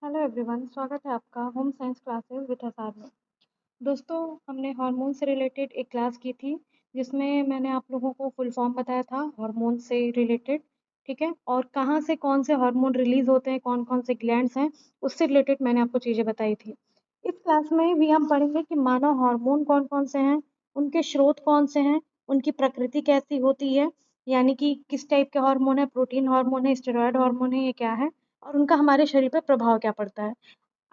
Hello everyone, स्वागत है आपका होम साइंस क्लासेस विद आसार में। दोस्तों, हमने हार्मोन से रिलेटेड एक क्लास की थी जिसमें मैंने आप लोगों को फुल फॉर्म बताया था हार्मोन से रिलेटेड। ठीक है, और कहाँ से कौन से हार्मोन रिलीज होते हैं, कौन कौन से ग्लैंड्स हैं, उससे रिलेटेड मैंने आपको चीज़ें बताई थी। इस क्लास में भी हम पढ़ेंगे कि मानव हार्मोन कौन कौन से हैं, उनके स्रोत कौन से हैं, उनकी प्रकृति कैसी होती है, यानी कि किस टाइप के हार्मोन है, प्रोटीन हार्मोन है, स्टेरॉयड हार्मोन है, ये क्या है, और उनका हमारे शरीर पर प्रभाव क्या पड़ता है।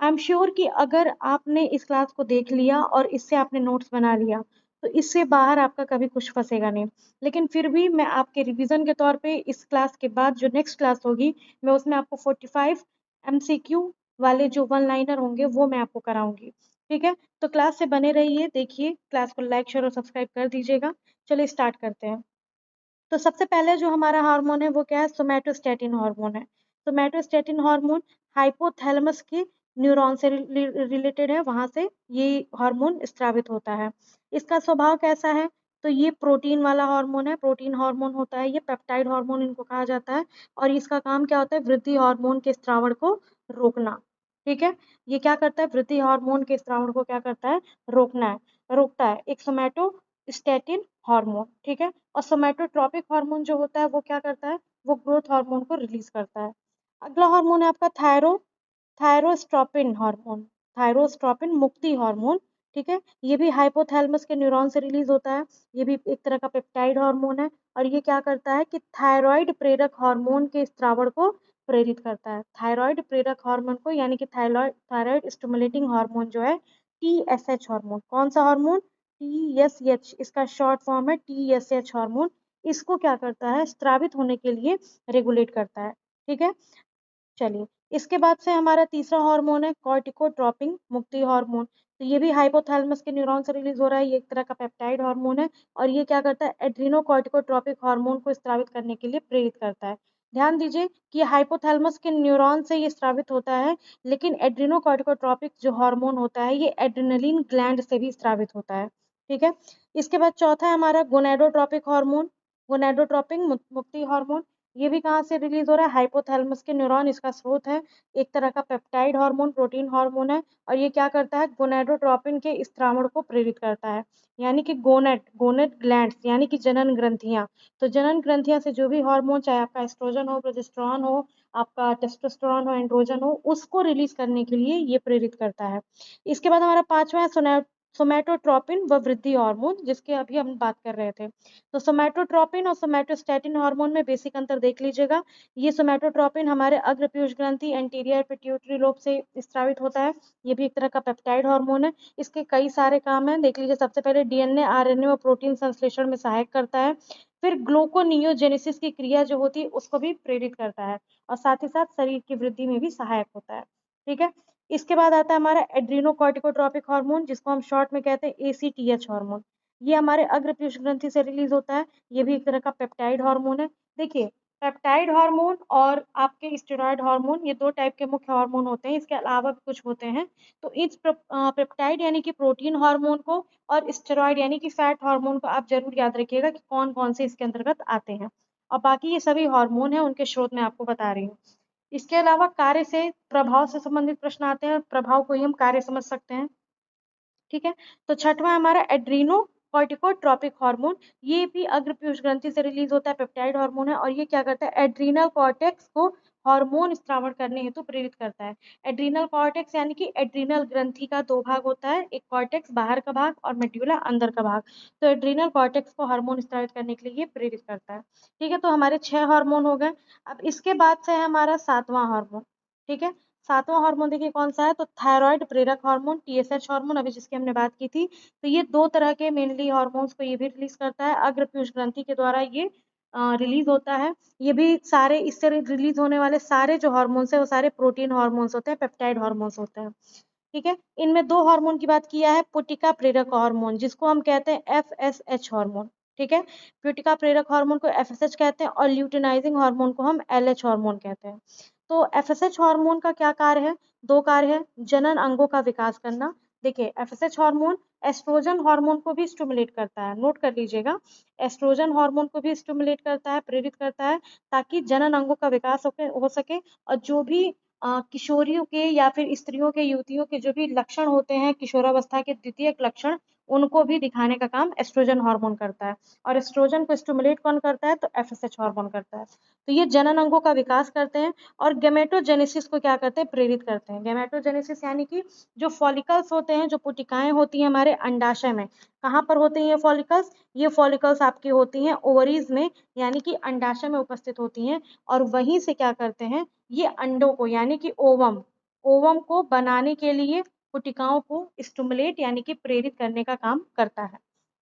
आई एम श्योर कि अगर आपने इस क्लास को देख लिया और इससे आपने नोट्स बना लिया, तो इससे बाहर आपका कभी कुछ फँसेगा नहीं। लेकिन फिर भी मैं आपके रिवीजन के तौर पे इस क्लास के बाद जो नेक्स्ट क्लास होगी, मैं उसमें आपको 45 एमसीक्यू वाले जो वन लाइनर होंगे वो मैं आपको कराऊँगी। ठीक है? तो क्लास से बने रहिए, देखिए, क्लास को लाइक, शेयर और सब्सक्राइब कर दीजिएगा। चलिए स्टार्ट करते हैं। तो सबसे पहले जो हमारा हार्मोन है वो क्या है, सोमैटोस्टैटिन हार्मोन है। सोमैटोस्टैटिन हार्मोन हाइपोथैलेमस के न्यूरॉन से रिलेटेड है, वहां से ये हार्मोन स्रावित होता है। इसका स्वभाव कैसा है, तो ये प्रोटीन वाला हार्मोन है, प्रोटीन हार्मोन होता है, ये पेप्टाइड हार्मोन इनको कहा जाता है। और इसका काम क्या होता है, वृद्धि हार्मोन के स्रावण को रोकना। ठीक है, ये क्या करता है, वृद्धि हार्मोन के स्रावण को क्या करता है, रोकता है, एक सोमैटोस्टैटिन हार्मोन। ठीक है, और सोमैटोट्रोपिक हार्मोन जो होता है वो क्या करता है, वो ग्रोथ हार्मोन को रिलीज करता है। अगला हार्मोन है आपका थायरोस्ट्रोपिन हार्मोन, थायरोस्ट्रोपिन मुक्ति हार्मोन। ठीक है, ये भी हाइपोथैलेमस के न्यूरॉन से रिलीज होता है। ये भी एक तरह का पेप्टाइड हार्मोन है, और ये क्या करता है कि थायराइड प्रेरक हार्मोन के स्त्रावण को प्रेरित करता है। थायराइड प्रेरक हार्मोन को, यानी कि थायराइड स्टिमुलेटिंग हार्मोन जो है, टीएसएच हार्मोन, कौन सा हार्मोन, टीएसएच, इसका शॉर्ट फॉर्म है टीएसएच हार्मोन। इसको क्या करता है, स्त्रावित होने के लिए रेगुलेट करता है। ठीक है, चलिए, इसके बाद से हमारा तीसरा हार्मोन है कॉर्टिकोट्रोपिन मुक्ति हार्मोन। तो ये भी हाइपोथैलेमस के न्यूरॉन से रिलीज हो रहा है, ये एक तरह का पेप्टाइड हार्मोन है, और ये क्या करता है, एड्रीनोकॉर्टिकोट्रोपिक हार्मोन को स्रावित करने के लिए प्रेरित करता है। ध्यान दीजिए कि हाइपोथैलेमस के न्यूरॉन से ये स्रावित होता है, लेकिन एड्रीनोकॉर्टिकोट्रोपिक जो हार्मोन होता है ये एड्रेनलिन ग्लैंड से भी स्रावित होता है। ठीक है, इसके बाद चौथा है हमारा गोनेडोट्रोपिक हार्मोन, गोनेडोट्रोपिक मुक्ति हार्मोन। ये भी कहाँ से रिलीज हो रहा है, हाइपोथैलेमस के न्यूरॉन इसका स्रोत है, एक तरह का पेप्टाइड हार्मोन, प्रोटीन हार्मोन है, और ये क्या करता है, गोनेडोट्रोपिन के स्त्रावण को प्रेरित करता है, यानी कि गोनेड गोनेड ग्लैंड्स, यानी कि जनन ग्रंथियां। तो जनन ग्रंथियां से जो भी हार्मोन, चाहे आपका एस्ट्रोजन हो, प्रोजेस्टेरॉन हो, आपका टेस्टोस्टेरोन हो, एंड्रोजन हो, उसको रिलीज करने के लिए ये प्रेरित करता है। इसके बाद हमारा पांचवा है सोमैटोट्रोपिन व वृद्धि हार्मोन, जिसके अभी हम बात कर रहे थे। तो सोमैटोट्रोपिन और सोमैटोस्टैटिन हार्मोन में बेसिक अंतर देख लीजिएगा। ये सोमैटोट्रोपिन हमारे अग्र पीयूष ग्रंथि एंटीरियर पिट्यूटरी लोब से स्रावित होता है। ये भी एक तरह का पेप्टाइड हार्मोन है। इसके कई सारे काम हैं, देख लीजिए। सबसे पहले डीएनए, आरएनए और प्रोटीन संश्लेषण में सहायक करता है। फिर ग्लूकोनियोजेनेसिस की क्रिया जो होती है उसको भी प्रेरित करता है, और साथ ही साथ शरीर की वृद्धि में भी सहायक होता है। ठीक है, इसके बाद आता है हमारा एड्रीनोकॉर्टिकोट्रोपिक हार्मोन, जिसको हम शॉर्ट में कहते हैं एसीटीएच हार्मोन। ये हमारे अग्र पीयूष ग्रंथि से रिलीज होता है। ये भी एक तरह का पेप्टाइड हार्मोन है। देखिए, पेप्टाइड हार्मोन और आपके स्टेरॉयड हार्मोन, ये दो टाइप के मुख्य हार्मोन होते हैं, इसके अलावा भी कुछ होते हैं। तो इस पेप्टाइड यानी कि प्रोटीन हार्मोन को, और स्टेरॉयड यानी कि फैट हार्मोन को आप जरूर याद रखिएगा कि कौन कौन से इसके अंतर्गत आते हैं। और बाकी ये सभी हार्मोन है, उनके स्रोत मैं आपको बता रही हूँ। इसके अलावा कार्य से, प्रभाव से संबंधित प्रश्न आते हैं, प्रभाव को ही हम कार्य समझ सकते हैं। ठीक है, तो छठवां है हमारा एड्रीनो कॉर्टिकोट्रोपिक हार्मोन। ये भी अग्र पीयूष ग्रंथि से रिलीज होता है, पेप्टाइड हार्मोन है, और ये क्या करता है, एड्रीनल कॉर्टेक्स को हार्मोन स्त्रावण करने हेतु प्रेरित करता है। एड्रीनल कॉर्टेक्स यानी कि एड्रीनल ग्रंथि का दो भाग होता है, एक कॉर्टेक्स बाहर का भाग और मेड्यूला अंदर का भाग। तो एड्रीनल कॉर्टेक्स को हार्मोन स्त्रावित करने के लिए ये प्रेरित करता है। ठीक है, तो हमारे 6 हार्मोन हो गए। अब इसके बाद से है हमारा 7वां हार्मोन। ठीक है, 7वां हार्मोन देखिए कौन सा है, तो थायराइड प्रेरक हार्मोन, टीएसएच हार्मोन, अभी जिसकी हमने बात की थी। तो ये दो तरह के मेनली हार्मोन्स को ये भी रिलीज करता है, अग्र पीयूष ग्रंथि के द्वारा ये रिलीज होता है। ये भी सारे, इससे रिलीज होने वाले सारे जो हार्मोन्स है वो सारे प्रोटीन हार्मोन्स होते हैं, पेप्टाइड हार्मोन्स होते हैं। ठीक है, इनमें दो हार्मोन की बात किया है, पुटिका प्रेरक हार्मोन, जिसको हम कहते हैं एफएसएच हार्मोन। ठीक है, पुटिका प्रेरक हार्मोन को एफएसएच कहते हैं, और ल्यूटिनाइजिंग हार्मोन को हम एलएच हार्मोन कहते हैं। तो एफएसएच हार्मोन का क्या कार्य है, दो कार्य है, जनन अंगों का विकास करना। देखिए, एफएसएच हार्मोन एस्ट्रोजन हार्मोन को भी स्टिमुलेट करता है, नोट कर लीजिएगा। एस्ट्रोजन हार्मोन को भी स्टिमुलेट करता है, प्रेरित करता है, ताकि जनन अंगों का विकास हो सके, और जो भी किशोरियों के या फिर स्त्रियों के, युवतियों के जो भी लक्षण होते हैं किशोरावस्था के द्वितीयक लक्षण, उनको भी दिखाने का काम एस्ट्रोजन हार्मोन करता है। और एस्ट्रोजन को स्टिमुलेट कौन करता है? तो एफएसएच हार्मोन करता है। तो ये जनन अंगों का विकास करते हैं और गैमेटोजेनेसिस को क्या करते हैं? प्रेरित करते हैं। गैमेटोजेनेसिस यानी कि जो फॉलिकल्स होते हैं, जो पुटिकाएं होती हैं हमारे अंडाशय में, कहाँ पर होते हैं ये फॉलिकल्स? ये फॉलिकल्स आपकी होती हैं ओवरीज में, यानी कि अंडाशय में उपस्थित होती हैं। और वहीं से क्या करते हैं? ये अंडों को यानी कि ओवम, ओवम को बनाने के लिए पुटिकाओं को स्टिमुलेट यानी कि प्रेरित करने का काम करता है।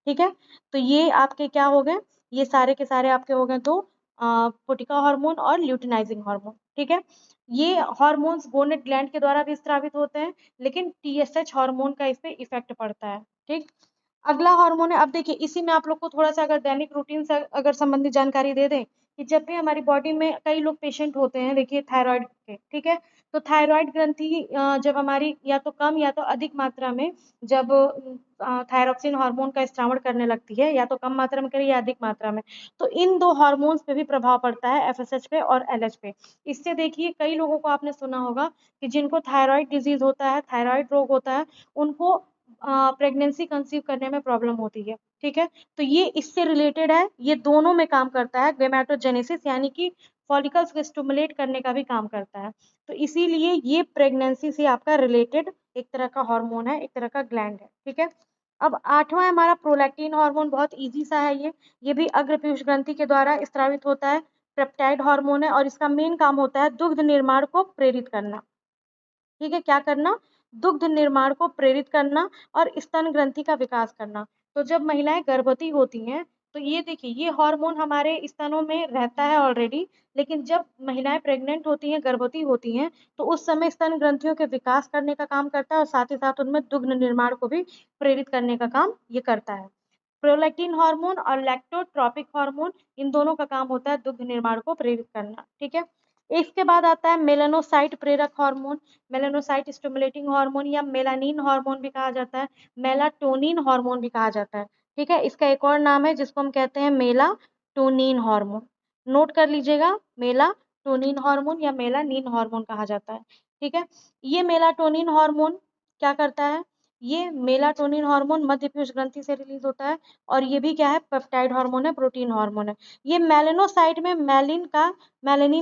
ठीक है, तो ये आपके क्या हो गए? ये सारे के सारे आपके हो गए दो, पुटिका हार्मोन और ल्यूटिनाइजिंग हार्मोन। ठीक है, ये हार्मोन्स गोनेट ग्लैंड के द्वारा भी स्रावित होते हैं, लेकिन टीएसएच हार्मोन का इस पे इफेक्ट पड़ता है। ठीक, अगला हार्मोन है, अब देखिए इसी में आप लोग को थोड़ा सा अगर दैनिक रूटीन से अगर संबंधित जानकारी दे दें कि जब भी हमारी बॉडी में कई लोग पेशेंट होते हैं, देखिए थायराइड के, ठीक है, तो थायराइड ग्रंथि जब हमारी या तो कम या तो अधिक मात्रा में जब थायरोक्सिन हार्मोन का स्रावण करने लगती है, या तो कम मात्रा में करे या अधिक मात्रा में, तो इन दो हार्मोन्स पे भी प्रभाव पड़ता है, एफएसएच पे और एलएच पे। इससे देखिए कई लोगों को आपने सुना होगा कि जिनको थायराइड डिजीज होता है, थायराइड रोग होता है, उनको प्रेगनेंसी कंसीव करने में प्रॉब्लम होती है। ठीक है, तो ये इससे रिलेटेड है, ये दोनों में काम करता है। गेमेटोजेनेसिस यानी कि फॉलिकल्स को स्टिमुलेट करने का भी काम करता है। तो इसीलिए ये प्रेगनेंसी से आपका रिलेटेड एक तरह का हार्मोन है, एक तरह का ग्लैंड है। ठीक है, अब 8वां है हमारा प्रोलैक्टिन हार्मोन, बहुत ईजी सा है ये भी अग्रपीयूष ग्रंथि के द्वारा स्रावित होता है, पेप्टाइड हार्मोन है और इसका मेन काम होता है दुग्ध निर्माण को प्रेरित करना। ठीक है, क्या करना? दुग्ध निर्माण को प्रेरित करना और स्तन ग्रंथि का विकास करना। तो जब महिलाएं गर्भवती होती हैं, तो ये देखिए ये हार्मोन हमारे स्तनों में रहता है ऑलरेडी, लेकिन जब महिलाएं प्रेग्नेंट होती हैं, गर्भवती होती हैं, तो उस समय स्तन ग्रंथियों के विकास करने का काम करता है और साथ ही साथ उनमें दुग्ध निर्माण को भी प्रेरित करने का काम ये करता है। प्रोलैक्टिन हार्मोन और लैक्टोट्रोपिक हार्मोन, इन दोनों का काम होता है दुग्ध निर्माण को प्रेरित करना। ठीक है, इसके बाद आता है मेलानोसाइट प्रेरक हार्मोन, मेलानोसाइट स्टिमुलेटिंग हार्मोन या मेलानिन हार्मोन भी कहा जाता है, मेलाटोनिन हार्मोन भी कहा जाता है। ठीक है, इसका एक और नाम है जिसको हम कहते हैं मेलाटोनिन हार्मोन। नोट कर लीजिएगा, मेलाटोनिन हार्मोन या मेलानिन हार्मोन कहा जाता है। ठीक है, ये मेलाटोनिन हार्मोन क्या करता है? ये मेलाटोनिन हार्मोन मध्य पीयूष ग्रंथि से रिलीज होता है और ये भी क्या है? पेप्टाइड हार्मोन है, प्रोटीन हार्मोन है। ये मेलेनोसाइट में मेलानिन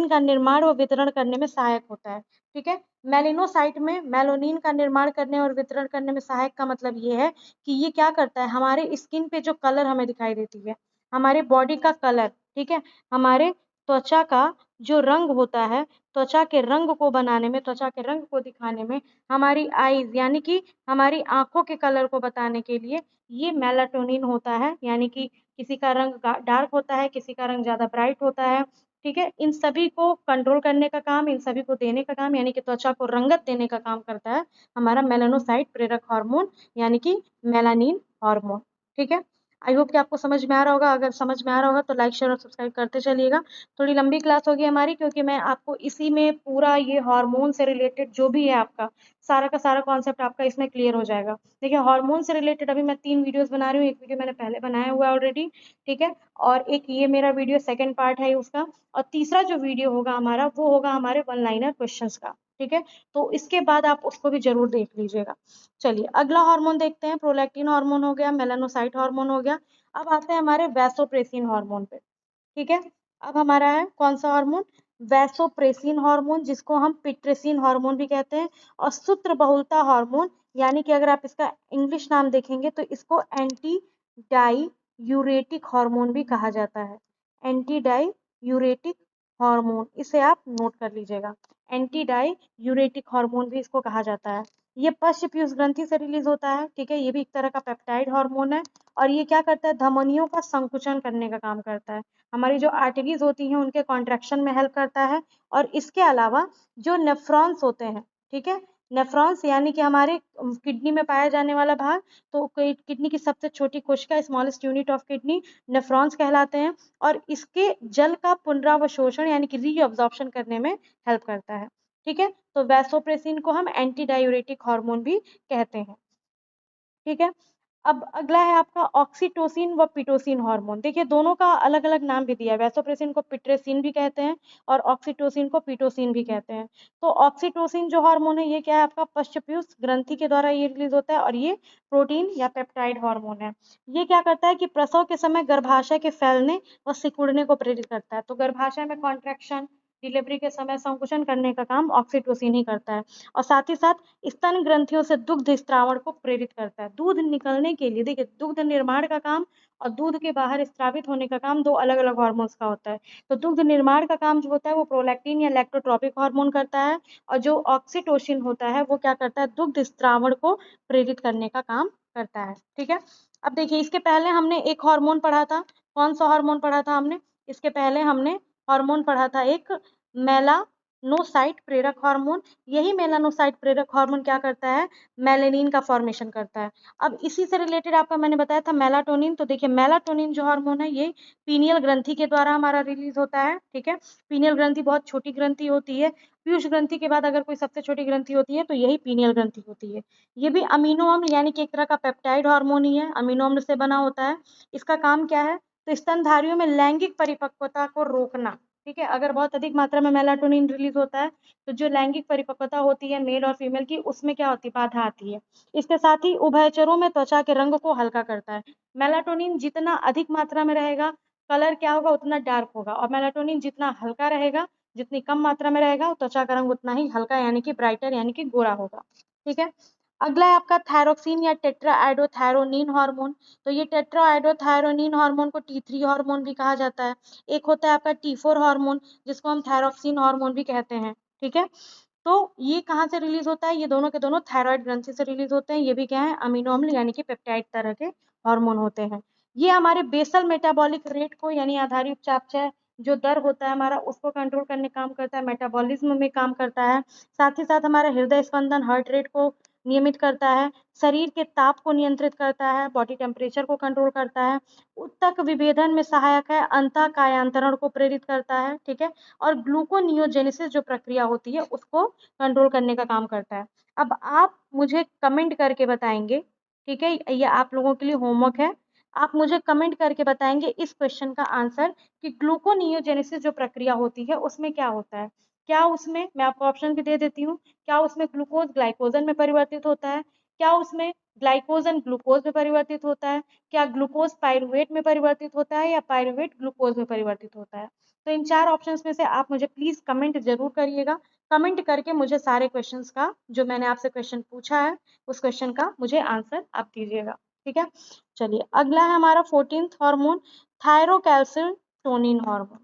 का निर्माण व वितरण करने में सहायक होता है। ठीक है, मेलिनोसाइट में मेलानिन का निर्माण करने और वितरण करने में सहायक का मतलब ये है कि ये क्या करता है? हमारे स्किन पे जो कलर हमें दिखाई देती है, हमारे बॉडी का कलर, ठीक है, हमारे त्वचा का जो रंग होता है, त्वचा के रंग को बनाने में, त्वचा के रंग को दिखाने में, हमारी आईज यानी कि हमारी आंखों के कलर को बताने के लिए ये मेलाटोनिन होता है। यानी कि किसी का रंग डार्क होता है, किसी का रंग ज्यादा ब्राइट होता है। ठीक है, इन सभी को कंट्रोल करने का काम, इन सभी को देने का काम, यानी कि त्वचा को रंगत देने का काम करता है हमारा मेलानोसाइट प्रेरक हार्मोन यानी कि मेलानिन हार्मोन। ठीक है, आई होप कि आपको समझ में आ रहा होगा। अगर समझ में आ रहा होगा तो लाइक शेयर और सब्सक्राइब करते चलिएगा। थोड़ी लंबी क्लास होगी हमारी, क्योंकि मैं आपको इसी में पूरा ये हार्मोन से रिलेटेड जो भी है आपका सारा का सारा कॉन्सेप्ट आपका इसमें क्लियर हो जाएगा। देखिए हार्मोन से रिलेटेड अभी मैं 3 वीडियोस बना रही हूँ, एक वीडियो मैंने पहले बनाया हुआ है ऑलरेडी, ठीक है, और एक ये मेरा वीडियो सेकंड पार्ट है उसका, और तीसरा जो वीडियो होगा हमारा वो होगा हमारे वन लाइनर क्वेश्चंस का। ठीक है, तो इसके बाद आप उसको भी जरूर देख लीजिएगा। चलिए अगला हार्मोन देखते हैं, प्रोलैक्टिन हार्मोन हो गया, मेलानोसाइट हार्मोन हो गया। अब आते हैं हमारे वैसोप्रेसिन हार्मोन पे। ठीक है, अब हमारा है कौन सा हार्मोन? वैसोप्रेसिन हार्मोन, जिसको हम पिट्रेसिन हार्मोन भी कहते हैं, और सूत्र बहुलता हार्मोन, यानी कि अगर आप इसका इंग्लिश नाम देखेंगे तो इसको एंटी डाई यूरेटिक हार्मोन भी कहा जाता है। एंटी डाई यूरेटिक हार्मोन, इसे आप नोट कर लीजिएगा, एंटी डाई यूरेटिक हार्मोन भी इसको कहा जाता है। ये पश्च पीयूष ग्रंथि से रिलीज होता है। ठीक है, ये भी एक तरह का पेप्टाइड हार्मोन है और ये क्या करता है? धमनियों का संकुचन करने का काम करता है, हमारी जो आर्टरीज होती हैं उनके कॉन्ट्रैक्शन में हेल्प करता है। और इसके अलावा जो नेफ्रॉन्स होते हैं, ठीक है, नेफ्रॉन्स यानी कि हमारे किडनी में पाया जाने वाला भाग, तो किडनी की सबसे छोटी कोशिका, smallest unit of kidney, nephrons कहलाते हैं, और इसके जल का पुनरावशोषण यानी कि रीअब्जॉर्प्शन करने में हेल्प करता है। ठीक है, तो वैसोप्रेसिन को हम एंटी डायूरेटिक हार्मोन भी कहते हैं। ठीक है, अब अगला है आपका ऑक्सीटोसिन व पिटोसिन हार्मोन। देखिए दोनों का अलग अलग नाम भी दिया है, वैसोप्रेसिन को पिट्रेसिन भी कहते हैं और ऑक्सीटोसिन को पिटोसिन भी कहते हैं। तो ऑक्सीटोसिन जो हार्मोन है ये क्या है आपका पश्चपीयूष ग्रंथि के द्वारा ये रिलीज होता है और ये प्रोटीन या पेप्टाइड हार्मोन है। ये क्या करता है कि प्रसव के समय गर्भाशय के फैलने और सिकुड़ने को प्रेरित करता है। तो गर्भाशय में कॉन्ट्रैक्शन, डिलीवरी के समय संकुचन करने का काम ऑक्सीटोसिन ही करता है और साथ ही साथ स्तन ग्रंथियों से दुग्ध स्त्रावण को प्रेरित करता है। दूध निकलने के लिए देखिए दुग्ध निर्माण का काम और दूध के बाहर स्त्रावित होने का काम दो अलग अलग हार्मोन्स का होता है। तो दुग्ध निर्माण का काम जो होता है वो प्रोलैक्टिन या लैक्टोट्रोपिक हार्मोन करता है और जो ऑक्सीटोसिन होता है वो क्या करता है दुग्ध स्त्रावण को प्रेरित करने का काम करता है। ठीक है, अब देखिए इसके पहले हमने एक हार्मोन पढ़ा था। कौन सा हार्मोन पढ़ा था हमने? इसके पहले हमने हार्मोन पढ़ा था एक मेलानोसाइट प्रेरक हार्मोन। यही मेलानोसाइट प्रेरक हार्मोन क्या करता है मेलेनिन का फॉर्मेशन करता है। अब इसी से रिलेटेड आपका मैंने बताया था मेलाटोनिन। तो देखिए मेलाटोनिन जो हार्मोन है ये पीनियल ग्रंथि के द्वारा हमारा रिलीज होता है। ठीक है, पीनियल ग्रंथि बहुत छोटी ग्रंथि होती है। पीयूष ग्रंथि के बाद अगर कोई सबसे छोटी ग्रंथि होती है तो यही पीनियल ग्रंथि होती है। ये भी अमीनो अम्ल यानी कि एक तरह का पेप्टाइड हार्मोन ही है, अमीनो अम्ल से बना होता है। इसका काम क्या है? तो स्तनधारियों में लैंगिक परिपक्वता को रोकना। ठीक है, अगर बहुत अधिक मात्रा में मेलाटोनिन रिलीज होता है तो जो लैंगिक परिपक्वता होती है मेल और फीमेल की उसमें क्या होती है बाधा आती है। इसके साथ ही उभयचरों में त्वचा के रंग को हल्का करता है। मेलाटोनिन जितना अधिक मात्रा में रहेगा कलर क्या होगा उतना डार्क होगा और मेलाटोनिन जितना हल्का रहेगा जितनी कम मात्रा में रहेगा त्वचा का रंग उतना ही हल्का यानी कि ब्राइटर यानी कि गोरा होगा। ठीक है, अगला है आपका थायरोक्सिन या टेट्राआइडोथायरोनिन हार्मोन। तो ये टेट्राआइडोथायरोनिन हार्मोन को T3 हार्मोन भी कहा जाता है। एक होता है आपका T4 हार्मोन जिसको हम थायरोक्सिन हार्मोन भी कहते हैं। ठीक है, तो ये कहाँ से रिलीज होता है? ये दोनों के दोनों थायराइड ग्रंथि से रिलीज होते हैं। ये भी क्या है अमीनो अम्ल यानी कि पेप्टाइड तरह के हार्मोन होते हैं। ये हमारे बेसल मेटाबॉलिक रेट को यानी आधारी उपचापचय जो दर होता है हमारा उसको कंट्रोल करने काम करता है, मेटाबॉलिज्म में काम करता है। साथ ही साथ हमारा हृदय स्पंदन हार्ट रेट को नियमित करता है, शरीर के ताप को नियंत्रित करता है, बॉडी टेम्परेचर को कंट्रोल करता है, ऊतक विभेदन में सहायक है, अंतःकायांतरण को प्रेरित करता है। ठीक है, और ग्लूकोनियोजेनेसिस जो प्रक्रिया होती है उसको कंट्रोल करने का काम करता है। अब आप मुझे कमेंट करके बताएंगे, ठीक है, ये आप लोगों के लिए होमवर्क है। आप मुझे कमेंट करके बताएंगे इस क्वेश्चन का आंसर कि ग्लूकोनियोजेनेसिस जो प्रक्रिया होती है उसमें क्या होता है। क्या उसमें, मैं आपको ऑप्शन भी दे देती हूँ, क्या उसमें ग्लूकोज ग्लाइकोजन में परिवर्तित होता है? क्या उसमें ग्लाइकोजन ग्लूकोज में परिवर्तित होता है? क्या ग्लूकोज पायरुवेट में परिवर्तित होता है या पायरुवेट ग्लूकोज में परिवर्तित होता है? तो इन चार ऑप्शंस में से आप मुझे प्लीज कमेंट जरूर करिएगा। कमेंट करके मुझे सारे क्वेश्चंस का जो मैंने आपसे क्वेश्चन पूछा है उस क्वेश्चन का मुझे आंसर आप दीजिएगा। ठीक है, चलिए अगला है हमारा 14th हार्मोन थायरोकैल्सिटोनिन हार्मोन।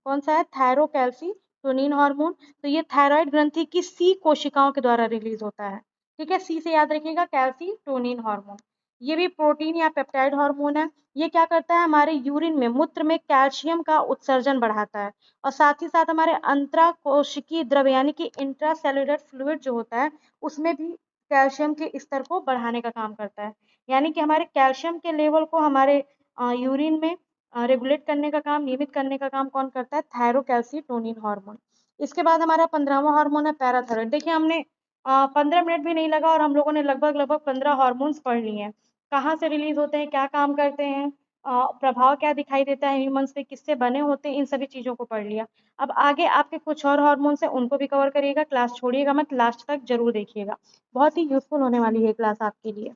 कौन सा है? Thyrocalcitonin hormone. तो ये थायराइड ग्रंथि की सी कोशिकाओं के द्वारा रिलीज होता है। ठीक है, सी से याद रखिएगा कैल्सिटोनिन हार्मोन। ये भी प्रोटीन या पेप्टाइड हार्मोन है। ये क्या करता है हमारे यूरिन में मूत्र में कैल्शियम का उत्सर्जन बढ़ाता है और साथ ही साथ हमारे अंतराकोशिकीय द्रव यानी कि इंट्रासेल्युलर फ्लूइड जो होता है उसमें भी कैल्शियम के स्तर को बढ़ाने का काम करता है। यानी कि हमारे कैल्शियम के लेवल को हमारे यूरिन में रेगुलेट करने का काम, नियमित करने का काम कौन करता है? Thyrocalcitonin hormone. इसके बाद हमारा 15वां हार्मोन है पैराथायरॉयड। देखिए हमने 15 मिनट भी नहीं लगा और हम लोगों ने लगभग लगभग 15 हार्मोन्स पढ़ लिए हैं। कहाँ से रिलीज होते हैं, क्या काम करते हैं, प्रभाव क्या दिखाई देता है ह्यूमन्स पे, किससे बने होते हैं, इन सभी चीजों को पढ़ लिया। अब आगे आपके कुछ और हार्मोन्स हैं उनको भी कवर करिएगा, क्लास छोड़िएगा मत, लास्ट तक जरूर देखिएगा, बहुत ही यूजफुल होने वाली है क्लास आपके लिए।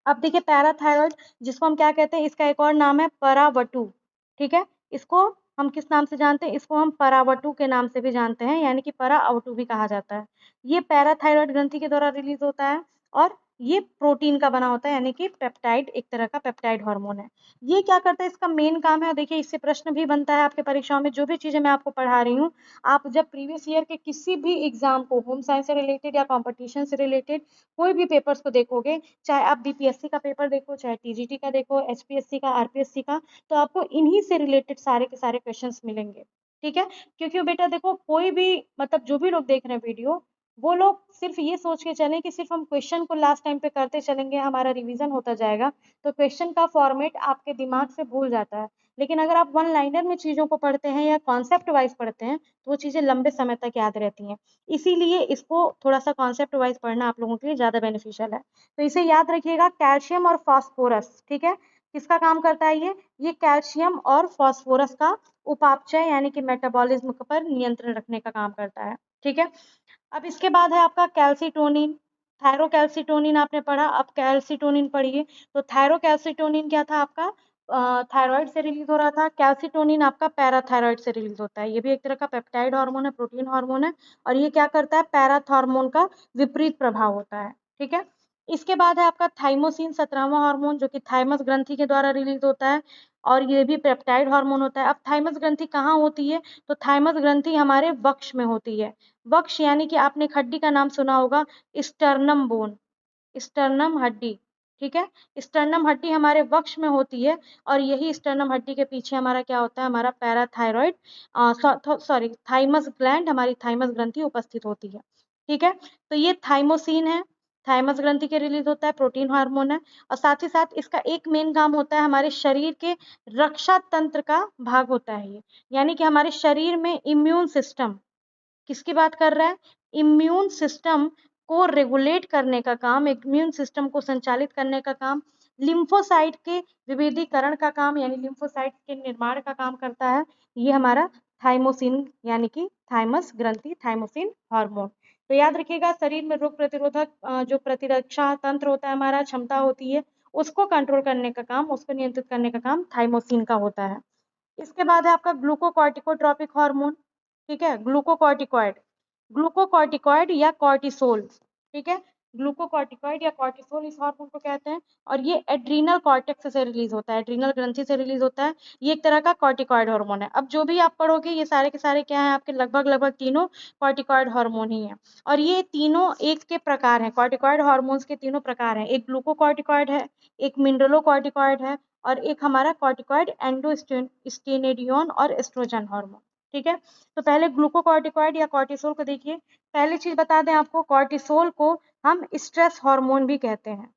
अब देखिए पैराथायरॉयड जिसको हम क्या कहते हैं, इसका एक और नाम है परावटु। ठीक है, इसको हम किस नाम से जानते हैं? इसको हम परावटु के नाम से भी जानते हैं यानी कि पराअवटु भी कहा जाता है। ये पैराथायरॉयड ग्रंथि के द्वारा रिलीज होता है और ये प्रोटीन का बना होता है यानी कि पेप्टाइड, एक तरह का पेप्टाइड हार्मोन है। ये क्या करता है, इसका मेन काम है, और देखिए इससे प्रश्न भी बनता है आपके परीक्षाओं में। जो भी चीजें मैं आपको पढ़ा रही हूँ आप जब प्रीवियस ईयर के किसी भी एग्जाम को होम साइंस से रिलेटेड या कॉम्पिटिशन से रिलेटेड कोई भी पेपर्स को देखोगे, चाहे आप बीपीएससी का पेपर देखो, चाहे टीजीटी का देखो, एचपीएससी का, आरपीएससी का, तो आपको इन्हीं से रिलेटेड सारे के सारे क्वेश्चंस मिलेंगे। ठीक है, क्योंकि बेटा देखो कोई भी मतलब जो भी लोग देख रहे हैं वीडियो वो लोग सिर्फ ये सोच के चलें कि सिर्फ हम क्वेश्चन को लास्ट टाइम पे करते चलेंगे, हमारा रिवीजन होता जाएगा, तो क्वेश्चन का फॉर्मेट आपके दिमाग से भूल जाता है। लेकिन अगर आप वन लाइनर में चीज़ों को पढ़ते हैं या कॉन्सेप्ट वाइज पढ़ते हैं तो वो चीज़ें लंबे समय तक याद रहती हैं। इसीलिए इसको थोड़ा-सा कॉन्सेप्ट वाइज पढ़ना आप लोगों के लिए ज़्यादा बेनिफिशियल है। तो इसे याद रखिएगा, कैल्शियम और फास्फोरस, ठीक है? किसका काम करता है ये? ये कैल्शियम और फास्फोरस का उपापचय यानी कि मेटाबॉलिज्म पर नियंत्रण रखने का काम करता है, ठीक है? अब इसके बाद है आपका कैल्सीटोनिन, थायरोकैल्सीटोनिन आपने पढ़ा, अब कैल्सीटोनिन पढ़िए। तो थायरोकैल्सीटोनिन क्या था आपका? थायराइड से रिलीज हो रहा था। कैल्सीटोनिन आपका पैराथायराइड से रिलीज होता है। ये भी एक तरह का पेप्टाइड हार्मोन है, प्रोटीन हार्मोन है, और ये क्या करता है? पैराथॉर्मोन का विपरीत प्रभाव होता है, ठीक है? इसके बाद है आपका थाइमोसिन, 17वां हार्मोन, जो कि थाइमस ग्रंथि के द्वारा रिलीज होता है, और ये भी पेप्टाइड हार्मोन होता है। अब थाइमस ग्रंथि कहाँ होती है? तो थाइमस ग्रंथि हमारे वक्ष में होती है। वक्ष यानी कि आपने एक हड्डी का नाम सुना होगा, स्टर्नम बोन, स्टर्नम हड्डी, ठीक है? स्टर्नम हड्डी हमारे वक्ष में होती है, और यही स्टर्नम हड्डी के पीछे हमारा क्या होता है? हमारा पैराथायरॉइड सॉरी थाइमस ग्लैंड, हमारी थाइमस ग्रंथि उपस्थित होती है, ठीक है? तो ये थाइमोसिन है, थाइमस ग्रंथि के रिलीज होता है, प्रोटीन हार्मोन है, और साथ ही साथ इसका एक मेन काम होता है, हमारे शरीर के रक्षा तंत्र का भाग होता है ये, यानी कि हमारे शरीर में इम्यून सिस्टम, किसकी बात कर रहा है? इम्यून सिस्टम को रेगुलेट करने का काम, इम्यून सिस्टम को संचालित करने का काम, लिम्फोसाइट के विभेदीकरण का काम यानी लिम्फोसाइट के निर्माण का काम करता है ये हमारा थाइमोसिन यानी कि थाइमस ग्रंथि, थाइमोसिन हार्मोन। तो याद रखिएगा, शरीर में रोग प्रतिरोधक जो प्रतिरक्षा तंत्र होता है, हमारा क्षमता होती है, उसको कंट्रोल करने का काम, उसको नियंत्रित करने का काम थाइमोसिन का होता है। इसके बाद है आपका ग्लूकोकॉर्टिकोट्रॉपिक हार्मोन, ठीक है? ग्लूकोकॉर्टिकॉइड, ग्लूकोकॉर्टिकॉइड या कॉर्टिसोल, ठीक है? ग्लूकोकॉर्टिकॉइड या कॉर्टिसोल इस हार्मोन को कहते हैं, और ये एड्रीनल कॉर्टेक्स से रिलीज होता है, एड्रीनल ग्रंथि से रिलीज होता है। ये एक तरह का कॉर्टिकॉइड हार्मोन है। अब जो भी आप पढ़ोगे ये सारे के सारे क्या है आपके? लगभग लगभग तीनों कॉर्टिकॉइड हार्मोन ही है, और ये तीनों एक के प्रकार हैं। कॉर्टिकॉइड हार्मोन्स के तीनों प्रकार हैं, एक ग्लूकोकॉर्टिकॉइड है, एक मिनरलोकॉर्टिकॉइड है, और एक हमारा कॉर्टिकॉइड एंडोस्टेनेडियोन और एस्ट्रोजन हार्मोन, ठीक है? तो पहले ग्लूकोकॉर्टिकॉइड या कॉर्टिसोल को देखिए। पहली चीज बता दें आपको, कॉर्टिसोल को हम स्ट्रेस हार्मोन भी कहते हैं।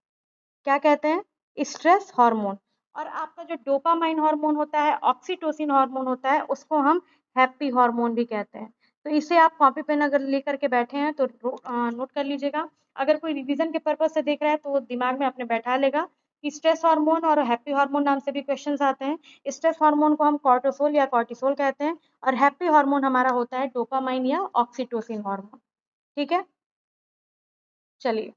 क्या कहते हैं? Stress hormone. और आपका जो डोपामाइन हार्मोन होता है, ऑक्सीटोसिन हार्मोन होता है, उसको हम हैप्पी हार्मोन भी कहते हैं। तो इसे आप कॉपी पेन अगर लेकर के बैठे हैं तो नोट कर लीजिएगा। अगर कोई रिवीजन के पर्पज से देख रहा है तो वो दिमाग में अपने बैठा लेगा कि स्ट्रेस हार्मोन और हैप्पी हार्मोन नाम से भी क्वेश्चंस आते हैं। स्ट्रेस हार्मोन को हम कॉर्टिसोल या कॉर्टिसोल कहते हैं, और हैप्पी हार्मोन हमारा होता है डोपामाइन या ऑक्सीटोसिन हार्मोन, ठीक है? चलिए,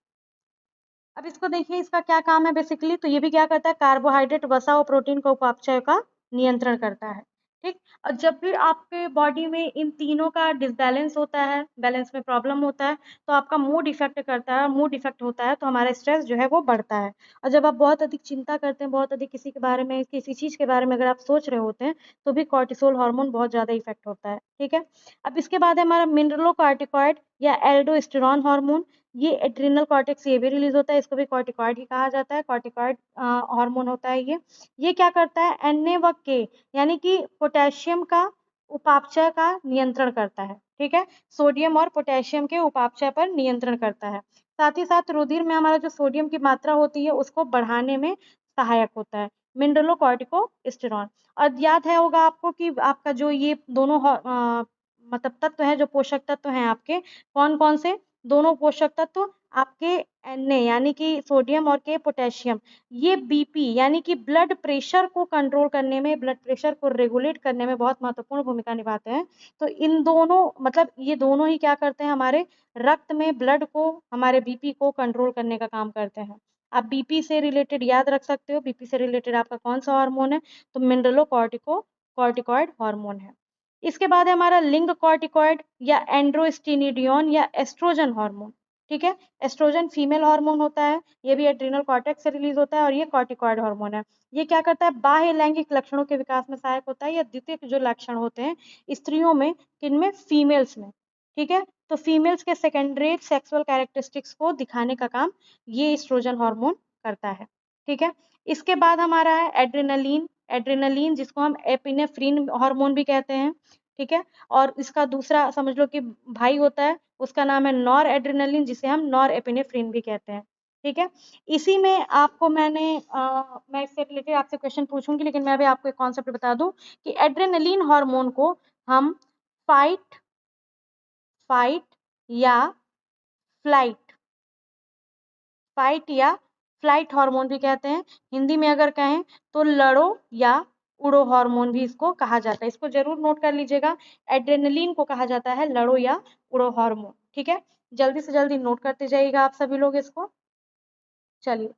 अब इसको देखिए, इसका क्या काम है बेसिकली। तो ये भी क्या करता है? कार्बोहाइड्रेट, वसा और प्रोटीन का उपापचय का नियंत्रण करता है, ठीक? और जब भी आपके बॉडी में इन तीनों का डिसबैलेंस होता है, बैलेंस में प्रॉब्लम होता है, तो आपका मूड इफेक्ट करता है, मूड इफेक्ट होता है तो हमारा स्ट्रेस जो है वो बढ़ता है। और जब आप बहुत अधिक चिंता करते हैं, बहुत अधिक किसी के बारे में, किसी चीज के बारे में अगर आप सोच रहे होते हैं, तो भी कॉर्टिसोल हार्मोन बहुत ज्यादा इफेक्ट होता है, ठीक है? अब इसके बाद है हमारा मिनरलोकॉर्टिकॉइड या एल्डोस्टेरोन हार्मोन। ये एड्रिनल कॉर्टेक्स ये भी रिलीज होता है, इसको भी कॉर्टिकॉइड ही कहा जाता है, कॉर्टिकॉइड हार्मोन होता है ये क्या करता है? Na व K यानी कि पोटेशियम का उपापचय का नियंत्रण करता है, ठीक है? सोडियम और पोटेशियम के उपापचय पर नियंत्रण करता है। साथ ही साथ रुधिर में हमारा जो सोडियम की मात्रा होती है उसको बढ़ाने में सहायक होता है, मिनरलोकॉर्टिकोस्टेरॉन। और याद है होगा आपको कि आपका जो ये दोनों मतलब तत्व है, जो पोषक तत्व हैं आपके, कौन कौन से? दोनों पोषक तत्व आपके Na यानी कि सोडियम और के पोटेशियम, ये बीपी यानी कि ब्लड प्रेशर को कंट्रोल करने में, ब्लड प्रेशर को रेगुलेट करने में बहुत महत्वपूर्ण भूमिका निभाते हैं। तो इन दोनों मतलब ये दोनों ही क्या करते हैं? हमारे रक्त में ब्लड को, हमारे बीपी को कंट्रोल करने का काम करते हैं। आप बीपी से रिलेटेड याद रख सकते हो, बीपी से रिलेटेड आपका कौन सा हार्मोन है? तो कॉर्टिकॉइड हार्मोन है। इसके बाद है हमारा लिंग कॉर्टिकॉइड या एंड्रोस्टेनिडियोन या एस्ट्रोजन हार्मोन, ठीक है? एस्ट्रोजन फीमेल हार्मोन होता है, ये भी एड्रिनल कॉर्टेक्स से रिलीज होता है, और ये कॉर्टिकॉइड हार्मोन है। ये क्या करता है? बाह्य लैंगिक लक्षणों के विकास में सहायक होता है, या द्वितीयक जो लक्षण होते हैं स्त्रियों में, किनमें? फीमेल्स में, ठीक है? तो फीमेल्स के सेकेंडरी सेक्सुअल कैरेक्टरिस्टिक्स को दिखाने का काम ये एस्ट्रोजन हार्मोन करता है, ठीक है? इसके बाद हमारा है एड्रेनलिन, एड्रेनलिन जिसको हम एपिनेफ्रिन हार्मोन भी कहते हैं, ठीक है? और इसका दूसरा समझ लो कि भाई होता है, उसका नाम है नॉर एड्रेनलिन, जिसे हम नॉर एपिनेफ्रिन भी कहते हैं। ठीक है। इसी में आपको मैं इससे रिलेटेड आपसे क्वेश्चन पूछूंगी, लेकिन मैं अभी आपको एक कॉन्सेप्ट बता दूं कि एड्रेनलिन हार्मोन को हम फाइट फाइट या फ्लाइट फाइट या फ्लाइट हार्मोन भी कहते हैं। हिंदी में अगर कहें तो लड़ो या उड़ो हार्मोन भी इसको कहा जाता है। इसको जरूर नोट कर लीजिएगा, एड्रेनलिन को कहा जाता है लड़ो या उड़ो हार्मोन। ठीक है, जल्दी से जल्दी नोट करते जाइएगा आप सभी लोग इसको। चलिए,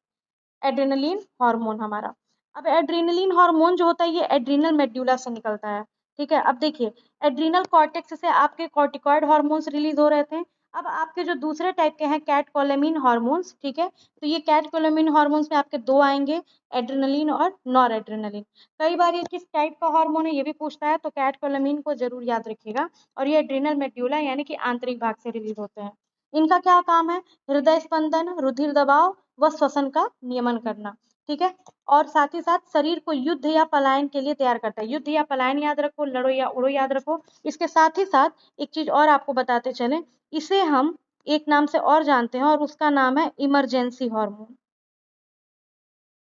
एड्रेनलिन हार्मोन हमारा, अब एड्रेनलिन हार्मोन जो होता है ये एड्रीनल मेड्यूला से निकलता है। ठीक है, अब देखिए एड्रीनल कॉर्टेक्स से आपके कॉर्टिकॉइड हार्मोन्स रिलीज हो रहे थे। अब आपके जो दूसरे टाइप के हैं कैटकोलेमिन हार्मोन्स, ठीक है, तो ये कैटकोलेमिन हार्मोन्स में आपके दो आएंगे, एड्रेनलिन और नॉर एड्रेनलिन। कई बार ये किस टाइप का हार्मोन है ये भी पूछता है, तो कैटकोलेमिन को जरूर याद रखिएगा। और ये एड्रीनल मेड्यूला यानी कि आंतरिक भाग से रिलीज होते हैं। इनका क्या काम है? हृदय स्पंदन, रुधिर दबाव व श्वसन का नियमन करना। ठीक है, और साथ ही साथ शरीर को युद्ध या पलायन के लिए तैयार करता है। युद्ध या पलायन याद रखो, लड़ो या उड़ो याद रखो। इसके साथ ही साथ एक चीज और आपको बताते चले, इसे हम एक नाम से और जानते हैं और उसका नाम है इमरजेंसी हार्मोन।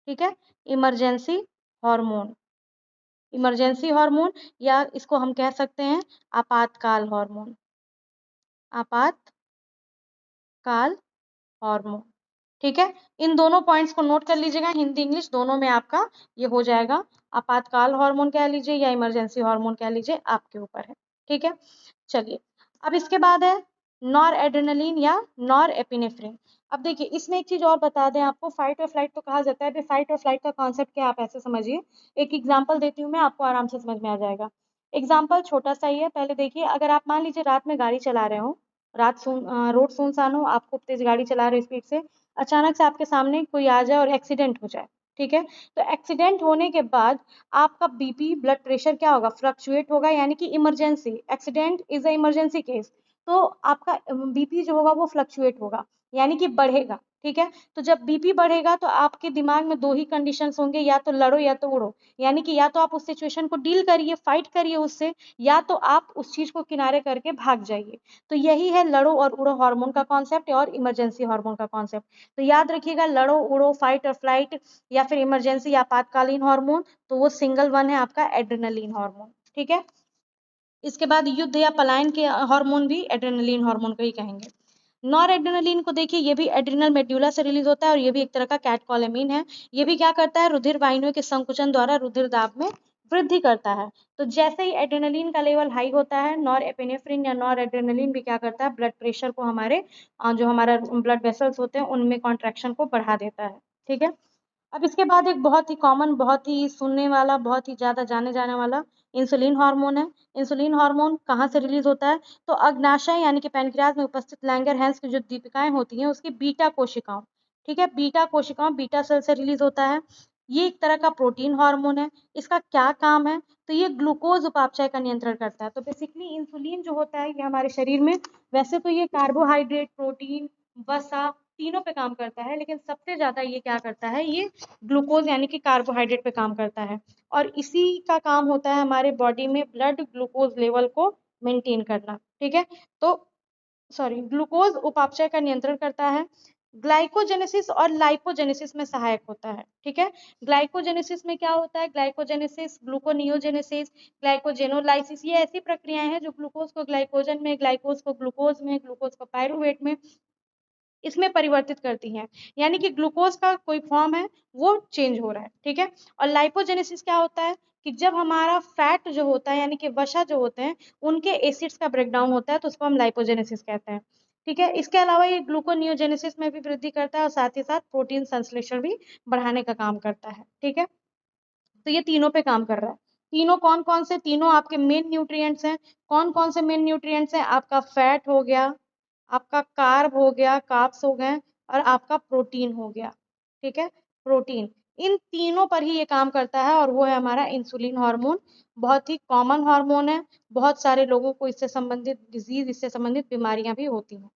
ठीक है, इमरजेंसी हार्मोन, इमरजेंसी हार्मोन, या इसको हम कह सकते हैं आपातकाल हार्मोन, आपातकाल हार्मोन। ठीक है, इन दोनों पॉइंट्स को नोट कर लीजिएगा, हिंदी इंग्लिश दोनों में आपका ये हो जाएगा। आपातकाल हार्मोन कह लीजिए या इमरजेंसी हार्मोन कह लीजिए, आपके ऊपर है। ठीक है, चलिए अब इसके बाद है नॉर एड्रेनलिन या नॉर एपिनेफ्रिन। अब देखिए इसमें एक चीज और बता दें आपको, फाइट और फ्लाइट तो कहा जाता है। फाइट और फ्लाइट का कॉन्सेप्ट क्या, आप ऐसे समझिए, एक एग्जाम्पल देती हूँ मैं, आपको आराम से समझ में आ जाएगा। एग्जाम्पल छोटा सा ही है, पहले देखिए, अगर आप मान लीजिए रात में गाड़ी चला रहे हो, रोड सुनसान हो, आपको तेज गाड़ी चला रहे हो स्पीड से, अचानक से आपके सामने कोई आ जाए और एक्सीडेंट हो जाए। ठीक है, तो एक्सीडेंट होने के बाद आपका बीपी ब्लड प्रेशर क्या होगा, फ्लक्चुएट होगा, यानी कि emergency, accident is a emergency case, तो आपका बीपी जो होगा वो फ्लक्चुएट होगा, यानी कि बढ़ेगा। ठीक है, तो जब बीपी बढ़ेगा तो आपके दिमाग में दो ही कंडीशंस होंगे, या तो लड़ो या तो उड़ो, यानी कि या तो आप उस सिचुएशन को डील करिए, फाइट करिए उससे, या तो आप उस चीज को किनारे करके भाग जाइए। तो यही है लड़ो और उड़ो हार्मोन का कॉन्सेप्ट और इमरजेंसी हार्मोन का कॉन्सेप्ट। तो याद रखिएगा, लड़ो उड़ो, फाइट और फ्लाइट, या फिर इमरजेंसी या आपातकालीन हार्मोन, तो वो सिंगल वन है आपका एड्रेनलिन हार्मोन। ठीक है, इसके बाद युद्ध या पलायन के हार्मोन भी एड्रेनलिन हार्मोन को ही कहेंगे। नॉर एड्रेनलिन को देखिए, ये भी एड्रिनल मेड्यूला से रिलीज होता है और ये भी एक तरह का कैटकोलेमिन है। ये भी क्या करता है, रुधिर वाहिनियों के संकुचन द्वारा रुधिर दाब में वृद्धि करता है। तो जैसे ही एड्रेनलिन का लेवल हाई होता है, नॉर एपिनेफ्रिन या नॉर एड्रेनलिन भी क्या करता है, ब्लड प्रेशर को हमारे जो हमारा ब्लड वेसल्स होते हैं उनमें कॉन्ट्रैक्शन को बढ़ा देता है। ठीक है, अब इसके बाद एक बहुत ही कॉमन, बहुत ही सुनने वाला, बहुत ही ज्यादा जाने जाने वाला इंसुलिन हार्मोन है। इंसुलिन हार्मोन कहाँ से रिलीज होता है, तो अग्नाशय यानी कि पैनक्रियाज में उपस्थित लैंगरहैंस की जो दीपिकाएं होती हैं उसकी बीटा कोशिकाओं, ठीक है, बीटा कोशिकाओं, बीटा सेल से रिलीज होता है। ये एक तरह का प्रोटीन हार्मोन है। इसका क्या काम है, तो ये ग्लूकोज उपापचय का नियंत्रण करता है। तो बेसिकली इंसुलिन जो होता है ये हमारे शरीर में, वैसे तो ये कार्बोहाइड्रेट, प्रोटीन, वसा तीनों पे काम करता है, लेकिन सबसे ज्यादा ये क्या करता है, ये ग्लूकोज यानी कि कार्बोहाइड्रेट पे काम करता है। और इसी का काम होता है हमारे बॉडी में ब्लड ग्लूकोज लेवल को मेंटेन करना। ठीक है, तो सॉरी, ग्लूकोज उपापचय का नियंत्रण करता है, ग्लाइकोजेनेसिस और लाइपोजेनेसिस में सहायक होता है। ठीक है, ग्लाइकोजेनेसिस में क्या होता है, ग्लाइकोजेनेसिस, ग्लूकोनियोजेनेसिस, ग्लाइकोजेनोलाइसिस, ये ऐसी प्रक्रियाएं हैं जो ग्लूकोज को ग्लाइकोजन में, ग्लाइकोज को ग्लूकोज में, ग्लूकोज को पायरुवेट में, इसमें परिवर्तित करती हैं, यानी कि ग्लूकोज का कोई फॉर्म है वो चेंज हो रहा है। ठीक है, और लाइपोजेनेसिस क्या होता है कि जब हमारा फैट जो होता है यानी कि वसा जो होते हैं उनके एसिड्स का ब्रेकडाउन होता है, तो उसको हम लाइपोजेनेसिस कहते हैं। ठीक है, इसके अलावा ये ग्लूकोनियोजेनेसिस में भी वृद्धि करता है और साथ ही साथ प्रोटीन संश्लेषण भी बढ़ाने का काम करता है। ठीक है, तो ये तीनों पे काम कर रहा है। तीनों कौन कौन से, तीनों आपके मेन न्यूट्रिएंट्स हैं। कौन कौन से मेन न्यूट्रिएंट्स हैं, आपका फैट हो गया, आपका कार्ब हो गया, कार्ब्स हो गए, और आपका प्रोटीन हो गया। ठीक है, प्रोटीन, इन तीनों पर ही ये काम करता है और वो है हमारा इंसुलिन हार्मोन। बहुत ही कॉमन हार्मोन है, बहुत सारे लोगों को इससे संबंधित डिजीज, इससे संबंधित बीमारियां भी होती हैं।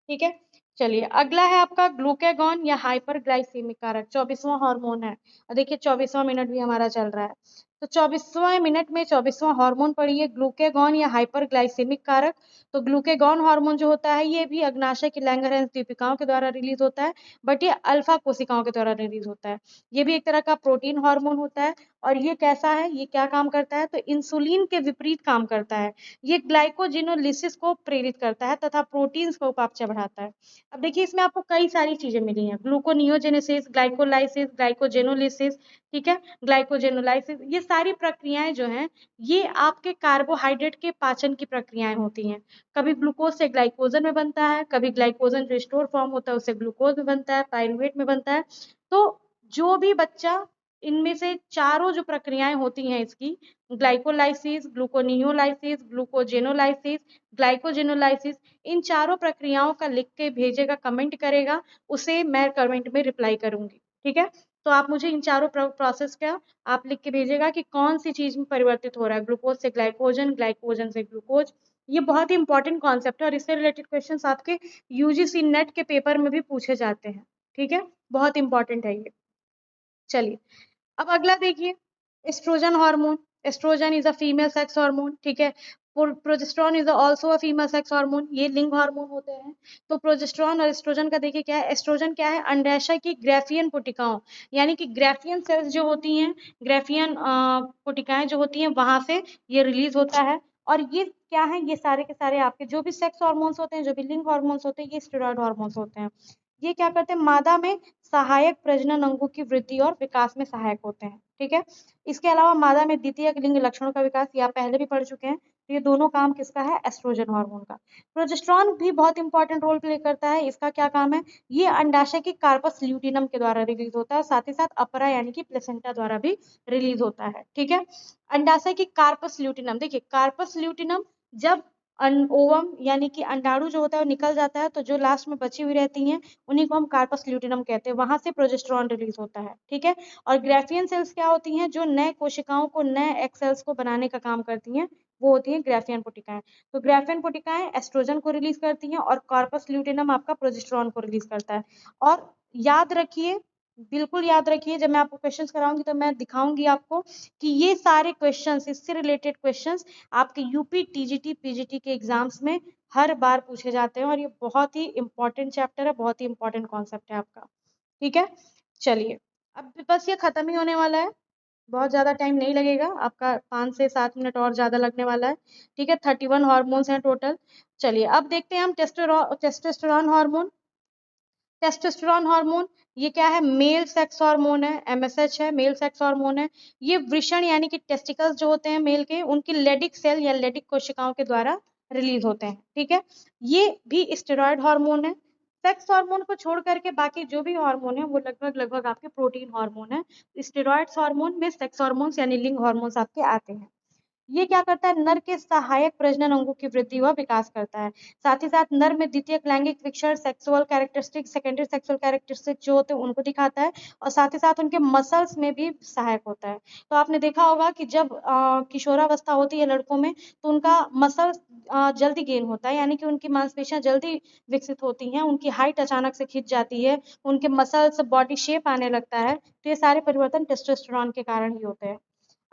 ठीक है, चलिए अगला है आपका ग्लूकेगॉन या हाइपरग्लाइसेमिक कारक, 24वां हार्मोन है। और देखिए 24वां मिनट भी हमारा चल रहा है। तो 24वें मिनट में 24वां हार्मोन पढ़िए, ग्लूकेगॉन या हाइपरग्लाइसेमिक कारक। तो ग्लूकेगॉन हार्मोन जो होता है ये भी अग्नाशय की लैंगरहैंस दीपिकाओं के द्वारा रिलीज होता है, बट ये अल्फा कोशिकाओं के द्वारा रिलीज होता है। ये भी एक तरह का प्रोटीन हार्मोन होता है। और ये कैसा है, ये क्या काम करता है, तो इंसुलिन के विपरीत काम करता है। ये ग्लाइकोजिनोलिसिस को प्रेरित करता है तथा प्रोटीन्स का उपापचय बढ़ाता है। अब देखिए इसमें आपको कई सारी चीजें मिली हैं, ग्लूकोनियोजेनेसिस, ग्लाइकोलाइसिस, ग्लाइकोजेनोलिसिस, ठीक है, ग्लाइकोजेनोलाइसिस, ये सारी प्रक्रियाएं जो हैं ये आपके कार्बोहाइड्रेट के पाचन की प्रक्रियाएं होती हैं। कभी ग्लूकोज से ग्लाइकोजन में बनता है, कभी ग्लाइकोजन जो स्टोर फॉर्म होता है उससे ग्लूकोज में बनता है, पायरुवेट में बनता है। तो जो भी बच्चा इनमें से चारों जो प्रक्रियाएं होती हैं इसकी, ग्लाइकोलाइसिस, ग्लूकोनियोलाइसिस, ग्लूकोजेनोलाइसिस, ग्लाइकोजेनोलाइसिस, इन चारों प्रक्रियाओं का लिख के भेजेगा, कमेंट करेगा, उसे मैं कमेंट में रिप्लाई करूंगी। ठीक है, तो आप मुझे इन चारों प्रोसेस का आप लिख के भेजेगा कि कौन सी चीज में परिवर्तित हो रहा है, ग्लूकोज से ग्लाइकोजन, ग्लाइकोजन से ग्लूकोज। ये बहुत ही इंपॉर्टेंट कॉन्सेप्ट है और इससे रिलेटेड क्वेश्चंस आपके यूजीसी नेट के पेपर में भी पूछे जाते हैं। ठीक है, बहुत इंपॉर्टेंट है ये। चलिए अब अगला देखिए, estrogen hormone. Estrogen is a female sex hormone, ठीक है। Progesterone is also a female sex hormone, ये लिंग हार्मोन होते हैं। तो प्रोजेस्टेरॉन और एस्ट्रोजन का देखिए क्या है, एस्ट्रोजन क्या है, अंडाशय की ग्राफियन पुटिकाओं यानी कि ग्राफियन सेल्स जो होती हैं, ग्राफियन पुटिकाएं जो होती हैं वहां से ये रिलीज होता है। और ये क्या है, ये सारे के सारे आपके जो भी सेक्स हार्मोन्स होते हैं, जो भी लिंग हार्मोन्स होते हैं, ये स्टेरॉयड हार्मोन्स होते हैं। ये क्या करते हैं, मादा में सहायक प्रजनन अंगों की वृद्धि और विकास में सहायक होते हैं। ठीक है, इसके अलावा मादा में द्वितीय लिंग लक्षणों का विकास, ये आप पहले भी पढ़ चुके हैं। तो ये दोनों काम किसका है, एस्ट्रोजन हार्मोन का। प्रोजेस्टेरॉन भी बहुत इंपॉर्टेंट रोल प्ले करता है, इसका क्या काम है, ये अंडाशय के कार्पस ल्यूटिनम के द्वारा रिलीज होता है, साथ ही साथ अपरा यानी कि प्लेसेंटा द्वारा भी रिलीज होता है। ठीक है, अंडाशय की कार्पस ल्यूटिनम, देखिए कार्पस ल्यूटिनम जब ओवम यानी कि अंडाणु जो होता है वो निकल जाता है, तो जो लास्ट में बची हुई रहती हैं उन्हीं को हम कार्पस ल्यूटिनम कहते हैं, वहां से प्रोजेस्टेरॉन रिलीज होता है। ठीक है, और ग्राफियन सेल्स क्या होती हैं, जो नए कोशिकाओं को, नए एक्स सेल्स को बनाने का काम करती हैं, वो होती हैं ग्राफियन पुटिकाएं। तो ग्राफियन पुटिकाएं एस्ट्रोजन को रिलीज करती हैं और कार्पस ल्यूटिनम आपका प्रोजेस्टेरॉन को रिलीज करता है। और याद रखिए, बिल्कुल याद रखिए, जब मैं आपको क्वेश्चंस कराऊंगी तो मैं दिखाऊंगी आपको कि ये सारे क्वेश्चंस, इससे रिलेटेड क्वेश्चंस आपके यूपी टीजीटी पीजीटी के एग्जाम्स में हर बार पूछे जाते हैं और ये बहुत ही इंपॉर्टेंट चैप्टर है, बहुत ही इंपॉर्टेंट कॉन्सेप्ट है आपका। ठीक है, चलिए अब बस ये खत्म ही होने वाला है, बहुत ज्यादा टाइम नहीं लगेगा आपका, 5 से 7 मिनट और ज्यादा लगने वाला है। ठीक है, 31 हॉर्मोन्स हैं टोटल। चलिए अब देखते हैं हम टेस्टोस्टेरोन हार्मोन। टेस्टोस्टेरोन हार्मोन ये क्या है, मेल सेक्स हार्मोन है, एमएसएच है, मेल सेक्स हार्मोन है। ये वृषण यानी कि टेस्टिकल्स जो होते हैं मेल के, उनकी लेडिक सेल या लेडिक कोशिकाओं के द्वारा रिलीज होते हैं। ठीक है, ये भी स्टेरॉयड हार्मोन है। सेक्स हार्मोन को छोड़ करके बाकी जो भी हार्मोन है वो लगभग लगभग आपके प्रोटीन हार्मोन है। स्टेरॉयड्स हार्मोन में सेक्स हार्मोन्स यानी लिंग हार्मोन्स आपके आते हैं। ये क्या करता है, नर के सहायक प्रजनन अंगों की वृद्धि व विकास करता है। साथ ही साथ नर में द्वितीय लैंगिक विक्षण, sexual characteristic, secondary sexual characteristic जो होते हैं उनको दिखाता है, और साथ ही साथ उनके मसल्स में भी सहायक होता है। तो आपने देखा होगा कि जब किशोरावस्था होती है लड़कों में, तो उनका मसल्स जल्दी गेन होता है, यानी कि उनकी मांसपेशियां जल्दी विकसित होती हैं, उनकी हाइट अचानक से खिंच जाती है, उनके मसल्स बॉडी शेप आने लगता है। तो ये सारे परिवर्तन टेस्टोस्टेरोन के कारण ही होते हैं।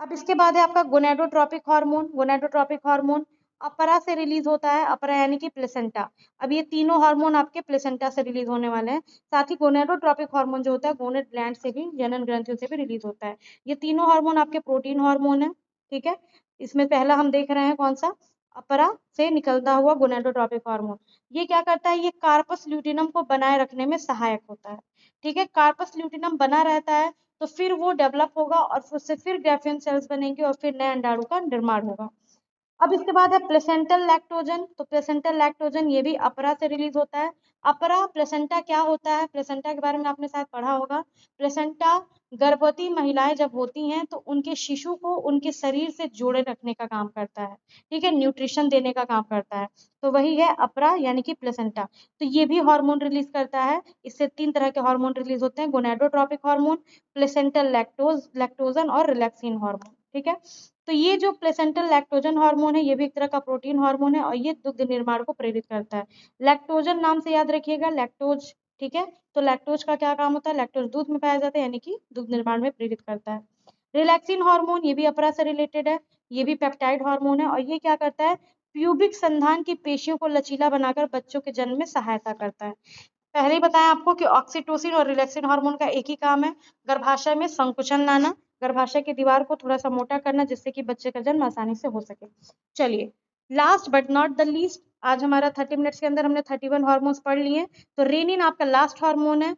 अब इसके बाद है आपका गोनेडोट्रोपिक हार्मोन। गोनेडोट्रोपिक हार्मोन अपरा से रिलीज होता है, अपरा यानी कि प्लेसेंटा। अब ये तीनों हार्मोन आपके प्लेसेंटा से रिलीज होने वाले हैं। साथ ही गोनेडोट्रोपिक हार्मोन जो होता है गोनेड ग्लैंड से भी, जनन ग्रंथियों से भी रिलीज होता है। ये तीनों हार्मोन आपके प्रोटीन हार्मोन है। ठीक है, इसमें पहला हम देख रहे हैं कौन सा, अपरा से निकलता हुआ गोनेडोट्रोपिक हार्मोन। ये क्या करता है, ये कार्पस ल्यूटिनम को बनाए रखने में सहायक होता है। ठीक है, कार्पस ल्यूटिनम बना रहता है तो फिर वो डेवलप होगा और उससे फिर ग्राफियन सेल्स बनेंगे और फिर नए अंडाणु का निर्माण होगा। अब इसके बाद है प्लेसेंटल लैक्टोजन। तो प्लेसेंटल लैक्टोजन ये भी अपरा से रिलीज होता है। अपरा प्लेसेंटा क्या होता है, प्लेसेंटा के बारे में आपने शायद पढ़ा होगा। प्लेसेंटा गर्भवती महिलाएं जब होती हैं तो उनके शिशु को उनके शरीर से जोड़े रखने का काम करता है। ठीक है, न्यूट्रिशन देने का काम करता है। तो वही है अपरा यानी कि प्लेसेंटा। तो ये भी हार्मोन रिलीज करता है। इससे 3 तरह के हार्मोन रिलीज होते हैं, गोनेडोट्रोपिक हार्मोन, प्लेसेंटल लैक्टोजन और रिलैक्सिन हार्मोन। ठीक है, तो ये जो प्लेसेंटल लैक्टोजन हार्मोन है ये भी एक तरह का प्रोटीन हार्मोन है और ये दुग्ध निर्माण को प्रेरित करता है। लैक्टोजन नाम से याद रखिएगा, लैक्टोज। ठीक है, तो लैक्टोज का क्या काम होता है, लैक्टोज दूध में पाया जाता है यानी कि दुग्ध निर्माण में प्रेरित करता है। रिलैक्सिन हार्मोन ये भी अपरा से रिलेटेड है, ये भी पेप्टाइड हार्मोन है और ये क्या करता है, प्यूबिक संधान की पेशियों को लचीला बनाकर बच्चों के जन्म में सहायता करता है। पहले ही बताया आपको कि ऑक्सीटोसिन और रिलैक्सिन हार्मोन का एक ही काम है, गर्भाशय में संकुचन लाना, गर्भाशय की दीवार को थोड़ा सा मोटा करना जिससे कि बच्चे का जन्म आसानी से हो सके। चलिए, last but not the least, आज हमारा 30 मिनट्स के अंदर हमने 31 हार्मोन्स पढ़ लिए। तो रेनिन आपका लास्ट हार्मोन है,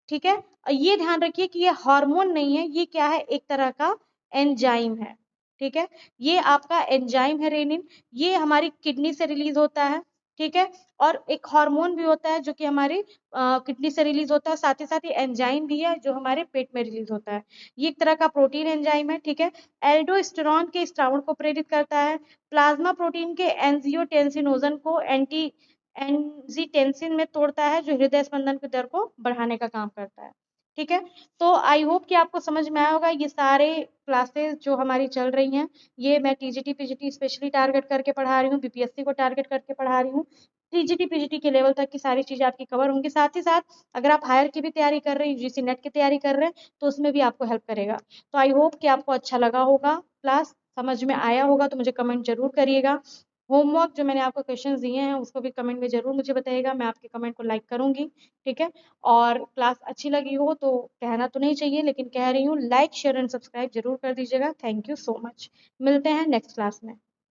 ठीक है। और ये ध्यान रखिए कि ये हार्मोन नहीं है, ये क्या है, एक तरह का एंजाइम है, ठीक है। ये आपका एंजाइम है रेनिन, ये हमारी किडनी से रिलीज होता है, ठीक है। और एक हार्मोन भी होता है जो कि हमारी किडनी से रिलीज होता है, साथ ही एंजाइम भी है जो हमारे पेट में रिलीज होता है। ये एक तरह का प्रोटीन एंजाइम है, ठीक है। एल्डोस्टेरॉन के स्त्रावण को प्रेरित करता है, प्लाज्मा प्रोटीन के एंजियोटेंसिनोजन को एंजीटेंसिन में तोड़ता है जो हृदय स्पंदन की दर को बढ़ाने का काम करता है, ठीक है। तो आई होप कि आपको समझ में आया होगा। ये सारे क्लासेस जो हमारी चल रही हैं, ये मैं टीजीटी पीजीटी स्पेशली टारगेट करके पढ़ा रही हूँ, बीपीएससी को टारगेट करके पढ़ा रही हूँ। टीजीटी पीजीटी के लेवल तक की सारी चीजें आपकी कवर होंगी, साथ ही साथ अगर आप हायर की भी तैयारी कर रहे हैं, यूजीसी नेट की तैयारी कर रहे हैं, तो उसमें भी आपको हेल्प करेगा। तो आई होप कि आपको अच्छा लगा होगा, क्लास समझ में आया होगा, तो मुझे कमेंट जरूर करिएगा। होमवर्क जो मैंने आपको क्वेश्चंस दिए हैं उसको भी कमेंट में ज़रूर मुझे बताइएगा, मैं आपके कमेंट को लाइक करूँगी, ठीक है। और क्लास अच्छी लगी हो तो कहना तो नहीं चाहिए लेकिन कह रही हूँ, लाइक शेयर एंड सब्सक्राइब जरूर कर दीजिएगा। थैंक यू सो मच, मिलते हैं नेक्स्ट क्लास में।